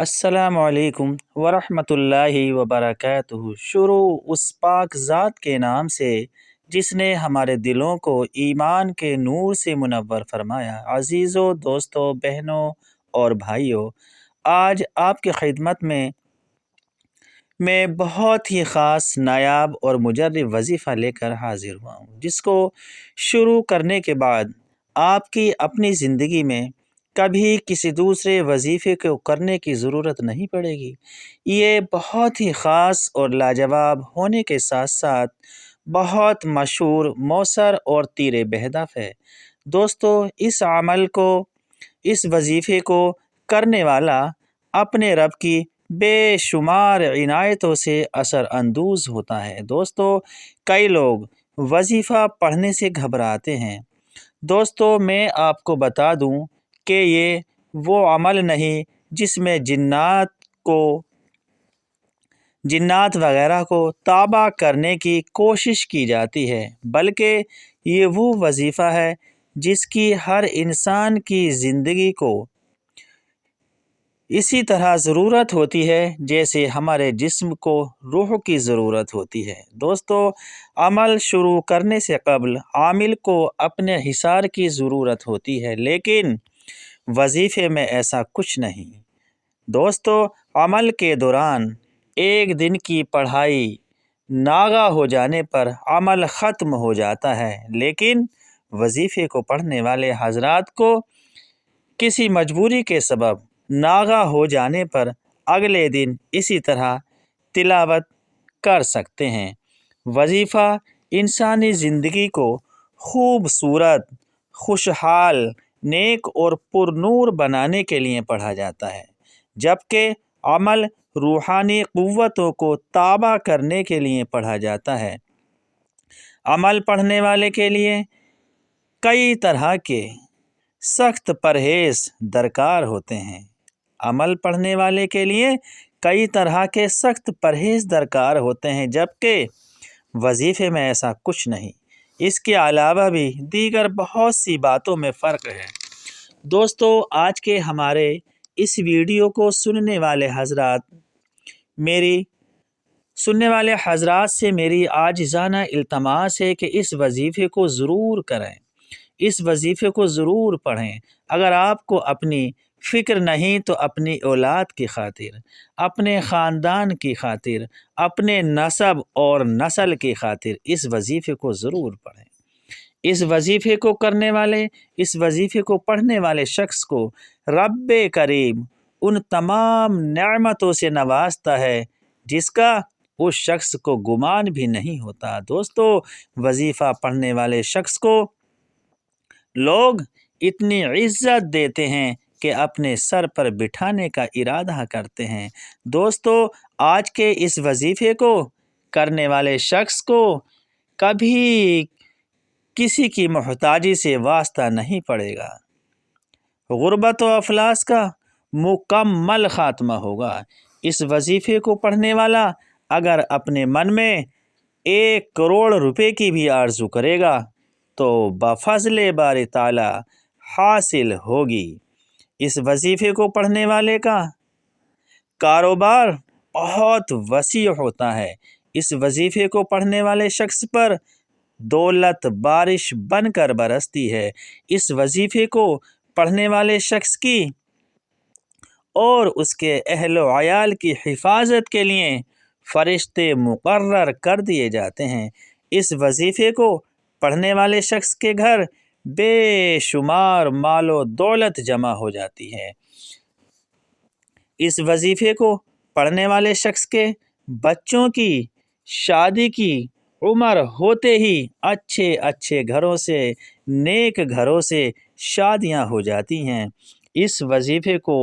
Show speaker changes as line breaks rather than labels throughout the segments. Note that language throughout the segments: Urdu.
السلام علیکم ورحمۃ اللہ وبرکاتہ۔ شروع اس پاک ذات کے نام سے جس نے ہمارے دلوں کو ایمان کے نور سے منور فرمایا۔ عزیزوں، دوستوں، بہنوں اور بھائیوں، آج آپ کی خدمت میں بہت ہی خاص، نایاب اور مجرب وظیفہ لے کر حاضر ہوا ہوں، جس کو شروع کرنے کے بعد آپ کی اپنی زندگی میں کبھی کسی دوسرے وظیفے کو کرنے کی ضرورت نہیں پڑے گی۔ یہ بہت ہی خاص اور لاجواب ہونے کے ساتھ ساتھ بہت مشہور، مؤثر اور تیر بہدف ہے۔ دوستو، اس عمل کو، اس وظیفے کو کرنے والا اپنے رب کی بے شمار عنایتوں سے اثر اندوز ہوتا ہے۔ دوستو، کئی لوگ وظیفہ پڑھنے سے گھبراتے ہیں۔ دوستو، میں آپ کو بتا دوں کہ یہ وہ عمل نہیں جس میں جنات وغیرہ کو تابع کرنے کی کوشش کی جاتی ہے، بلکہ یہ وہ وظیفہ ہے جس کی ہر انسان کی زندگی کو اسی طرح ضرورت ہوتی ہے جیسے ہمارے جسم کو روح کی ضرورت ہوتی ہے۔ دوستو، عمل شروع کرنے سے قبل عامل کو اپنے حصار کی ضرورت ہوتی ہے، لیکن وظیفے میں ایسا کچھ نہیں۔ دوستو، عمل کے دوران ایک دن کی پڑھائی ناغہ ہو جانے پر عمل ختم ہو جاتا ہے، لیکن وظیفے کو پڑھنے والے حضرات کو کسی مجبوری کے سبب ناغہ ہو جانے پر اگلے دن اسی طرح تلاوت کر سکتے ہیں۔ وظیفہ انسانی زندگی کو خوبصورت، خوشحال، نیک اور پر نور بنانے کے لیے پڑھا جاتا ہے، جبکہ عمل روحانی قوتوں کو تابع کرنے کے لیے پڑھا جاتا ہے۔ عمل پڑھنے والے کے لیے کئی طرح کے سخت پرہیز درکار ہوتے ہیں۔ عمل پڑھنے والے کے لیے کئی طرح کے سخت پرہیز درکار ہوتے ہیں، جبکہ وظیفے میں ایسا کچھ نہیں۔ اس کے علاوہ بھی دیگر بہت سی باتوں میں فرق ہے۔ دوستو، آج کے ہمارے اس ویڈیو کو سننے والے حضرات سے میری عاجزانہ التماس ہے کہ اس وظیفے کو ضرور کریں، اس وظیفے کو ضرور پڑھیں۔ اگر آپ کو اپنی فکر نہیں تو اپنی اولاد کی خاطر، اپنے خاندان کی خاطر، اپنے نسب اور نسل کی خاطر اس وظیفے کو ضرور پڑھیں۔ اس وظیفے کو کرنے والے، اس وظیفے کو پڑھنے والے شخص کو رب کریم ان تمام نعمتوں سے نوازتا ہے جس کا اس شخص کو گمان بھی نہیں ہوتا۔ دوستو، وظیفہ پڑھنے والے شخص کو لوگ اتنی عزت دیتے ہیں کہ اپنے سر پر بٹھانے کا ارادہ کرتے ہیں۔ دوستو، آج کے اس وظیفے کو کرنے والے شخص کو کبھی کسی کی محتاجی سے واسطہ نہیں پڑے گا۔ غربت و افلاس کا مکمل خاتمہ ہوگا۔ اس وظیفے کو پڑھنے والا اگر اپنے من میں 1 کروڑ روپے کی بھی آرزو کرے گا تو بفضل باری تعالی حاصل ہوگی۔ اس وظیفے کو پڑھنے والے کا کاروبار بہت وسیع ہوتا ہے۔ اس وظیفے کو پڑھنے والے شخص پر دولت بارش بن کر برستی ہے۔ اس وظیفے کو پڑھنے والے شخص کی اور اس کے اہل و عیال کی حفاظت کے لیے فرشتے مقرر کر دیے جاتے ہیں۔ اس وظیفے کو پڑھنے والے شخص کے گھر بے شمار مال و دولت جمع ہو جاتی ہے۔ اس وظیفے کو پڑھنے والے شخص کے بچوں کی شادی کی عمر ہوتے ہی اچھے گھروں سے، نیک گھروں سے شادیاں ہو جاتی ہیں۔ اس وظیفے کو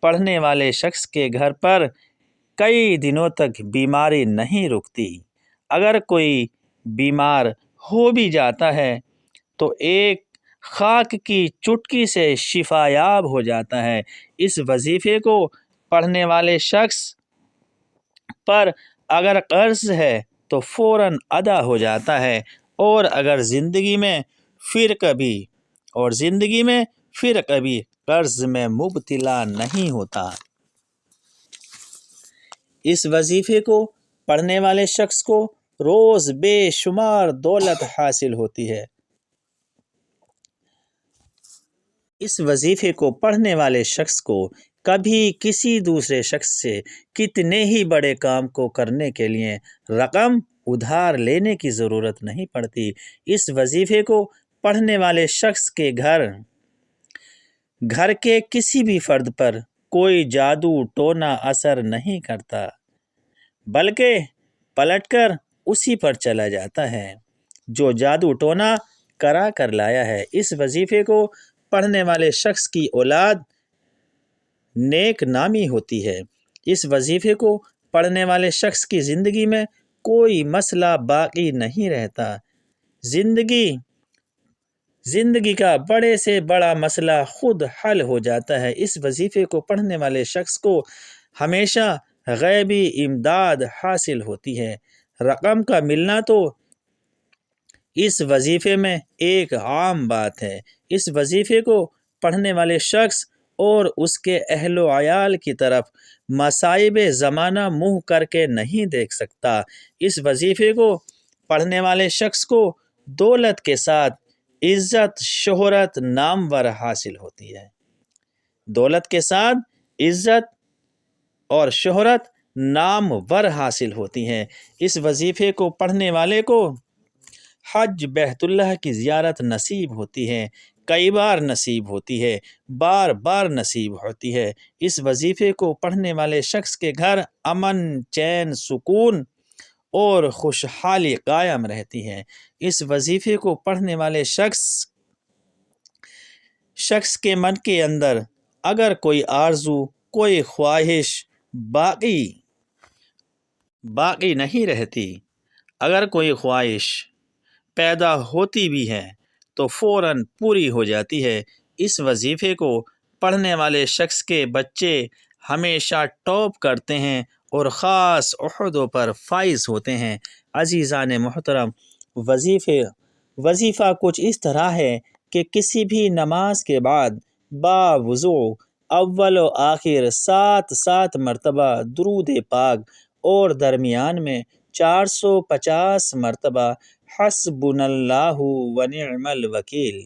پڑھنے والے شخص کے گھر پر کئی دنوں تک بیماری نہیں رکتی۔ اگر کوئی بیمار ہو بھی جاتا ہے تو ایک خاک کی چٹکی سے شفا یاب ہو جاتا ہے۔ اس وظیفے کو پڑھنے والے شخص پر اگر قرض ہے تو فوراً ادا ہو جاتا ہے، اور اگر زندگی میں پھر کبھی قرض میں مبتلا نہیں ہوتا۔ اس وظیفے کو پڑھنے والے شخص کو روز بے شمار دولت حاصل ہوتی ہے۔ اس وظیفے کو پڑھنے والے شخص کو کبھی کسی دوسرے شخص سے کتنے ہی بڑے کام کو کرنے کے لیے رقم ادھار لینے کی ضرورت نہیں پڑتی۔ اس وظیفے کو پڑھنے والے شخص کے گھر کے کسی بھی فرد پر کوئی جادو ٹونا اثر نہیں کرتا، بلکہ پلٹ کر اسی پر چلا جاتا ہے جو جادو ٹونا کرا کر لایا ہے۔ اس وظیفے کو پڑھنے والے شخص کی اولاد نیک نامی ہوتی ہے۔ اس وظیفے کو پڑھنے والے شخص کی زندگی میں کوئی مسئلہ باقی نہیں رہتا۔ زندگی کا بڑے سے بڑا مسئلہ خود حل ہو جاتا ہے۔ اس وظیفے کو پڑھنے والے شخص کو ہمیشہ غیبی امداد حاصل ہوتی ہے۔ رقم کا ملنا تو اس وظیفے میں ایک عام بات ہے۔ اس وظیفے کو پڑھنے والے شخص اور اس کے اہل و عیال کی طرف مصائب زمانہ منہ کر کے نہیں دیکھ سکتا۔ اس وظیفے کو پڑھنے والے شخص کو دولت کے ساتھ عزت، شہرت، نامور حاصل ہوتی ہے۔ دولت کے ساتھ عزت اور شہرت نامور حاصل ہوتی ہے۔ اس وظیفے کو پڑھنے والے کو حج بیت اللہ کی زیارت نصیب ہوتی ہے، کئی بار نصیب ہوتی ہے، بار بار نصیب ہوتی ہے۔ اس وظیفے کو پڑھنے والے شخص کے گھر امن، چین، سکون اور خوشحالی قائم رہتی ہے۔ اس وظیفے کو پڑھنے والے شخص کے من کے اندر اگر کوئی آرزو، کوئی خواہش باقی نہیں رہتی، اگر کوئی خواہش پیدا ہوتی بھی ہے تو فوراً پوری ہو جاتی ہے۔ اس وظیفے کو پڑھنے والے شخص کے بچے ہمیشہ ٹاپ کرتے ہیں اور خاص عہدوں پر فائز ہوتے ہیں۔ عزیزان محترم، وظیفہ کچھ اس طرح ہے کہ کسی بھی نماز کے بعد باوضوء اول و آخر 7 مرتبہ درود پاک اور درمیان میں 450 مرتبہ حسبنا اللہ و نعم الوکیل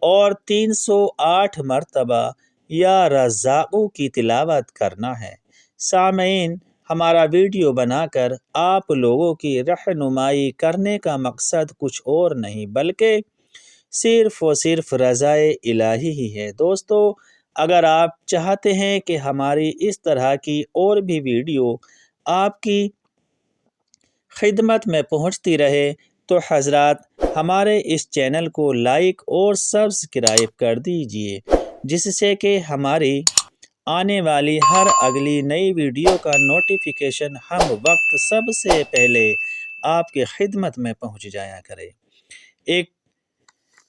اور 308 مرتبہ یا رزاقو کی تلاوت کرنا ہے۔ سامعین، ہمارا ویڈیو بنا کر آپ لوگوں کی رہنمائی کرنے کا مقصد کچھ اور نہیں بلکہ صرف و صرف رضائے الہی ہی ہے۔ دوستو، اگر آپ چاہتے ہیں کہ ہماری اس طرح کی اور بھی ویڈیو آپ کی خدمت میں پہنچتی رہے تو حضرات ہمارے اس چینل کو لائک اور سبسکرائب کر دیجئے، جس سے کہ ہماری آنے والی ہر اگلی نئی ویڈیو کا نوٹیفیکیشن ہم وقت سب سے پہلے آپ کی خدمت میں پہنچ جایا کرے۔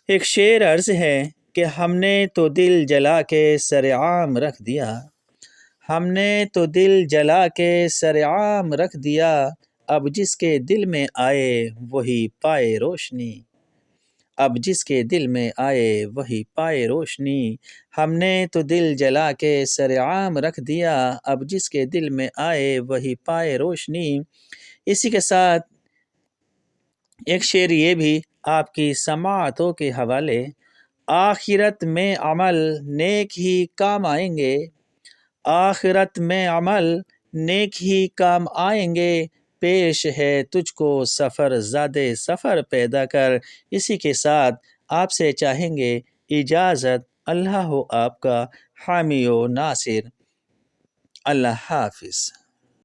ایک شعر عرض ہے کہ ہم نے تو دل جلا کے سر عام رکھ دیا، ہم نے تو دل جلا کے سر عام رکھ دیا، اب جس کے دل میں آئے وہی پائے روشنی، اب جس کے دل میں آئے وہی پائے روشنی، ہم نے تو دل جلا کے سر عام رکھ دیا، اب جس کے دل میں آئے وہی پائے روشنی۔ اسی کے ساتھ ایک شعر یہ بھی آپ کی سماعتوں کے حوالے، آخرت میں عمل نیک ہی کام آئیں گے، آخرت میں عمل نیک ہی کام آئیں گے، پیش ہے تجھ کو سفر زادے سفر پیدا کر۔ اسی کے ساتھ آپ سے چاہیں گے اجازت، اللہ ہو آپ کا حامی و ناصر، اللہ حافظ۔